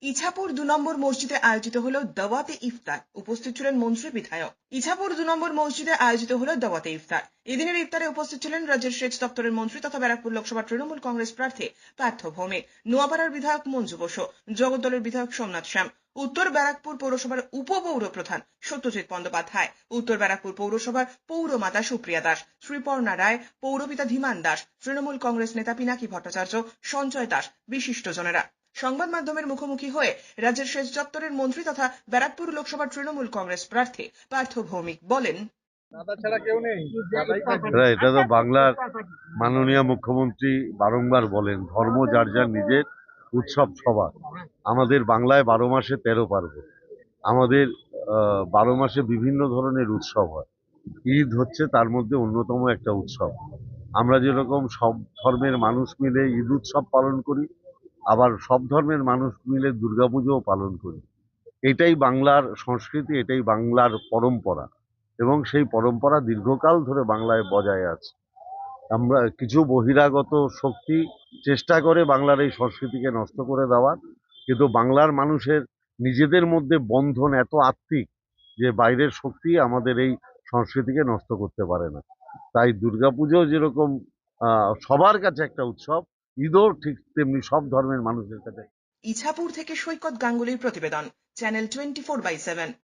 ইছাপুর ২ নম্বর মসজিদে আয়োজিত হলো দাওয়াতে ইফতার। উপস্থিত ছিলেন মন্ত্রী বিধায়ক। ইছাপুর ২ নম্বর মসজিদে আয়োজিত হলো দাওয়াতে ইফতার। এদিনের ইফতারে উপস্থিত ছিলেন রাজ্যের সেচ দপ্তরের মন্ত্রী তথা ব্যারাকপুর লোকসভা তৃণমূল কংগ্রেস প্রার্থী পার্থ ভৌমিক, নোয়াপাড়ার বিধায়ক মঞ্জু বসু, জগদ্দলের বিধায়ক সোমনাথ শ্যাম, উত্তর ব্যারাকপুর পৌরসভার উপপৌর প্রধান সত্যজিৎ বন্দ্যোপাধ্যায়, উত্তর ব্যারাকপুর পৌরসভার পৌরমাতা সুপ্রিয়া দাস, শ্রীপর্ণা রায়, পৌরপিতা ধীমান দাস, তৃণমূল কংগ্রেস নেতা পিনাকি ভট্টাচার্য, সঞ্জয় দাস, বিশিষ্টজনেরা। সংবাদ মাধ্যমের মুখোমুখি হয়ে রাজ্যের সেচ দপ্তরের মন্ত্রী তথা ব্যারাকপুর লোকসভার তৃণমূল কংগ্রেস প্রার্থী পার্থ ভৌমিক বলেন, এটা তো বাংলার মাননীয় মুখ্যমন্ত্রী বারংবার বলেন, ধর্ম যার যার নিজের, উৎসব সবার। আমাদের বাংলায় 12 মাসে 13 পার্বণ। আমাদের 12 মাসে বিভিন্ন ধরনের উৎসব হয়। ঈদ হচ্ছে তার মধ্যে অন্যতম একটা উৎসব। আমরা যেরকম সব ধর্মের মানুষ মিলে ঈদ উৎসব পালন করি, আবার সব ধর্মের মানুষ মিলে দুর্গাপুজোও পালন করি। এটাই বাংলার সংস্কৃতি, এটাই বাংলার পরম্পরা, এবং সেই পরম্পরা দীর্ঘকাল ধরে বাংলায় বজায় আছে। আমরা কিছু বহিরাগত শক্তি চেষ্টা করে বাংলার এই সংস্কৃতিকে নষ্ট করে দেওয়ার, কিন্তু বাংলার মানুষের নিজেদের মধ্যে বন্ধন এত আত্মিক যে বাইরের শক্তি আমাদের এই সংস্কৃতিকে নষ্ট করতে পারে না। তাই দুর্গাপুজো যেরকম সবার কাছে একটা উৎসব, ঈদও ঠিক তেমনি সব ধর্মের মানুষের কাছে। ইছাপুর থেকে সৈকত গাঙ্গুলির প্রতিবেদন, চ্যানেল 24/7।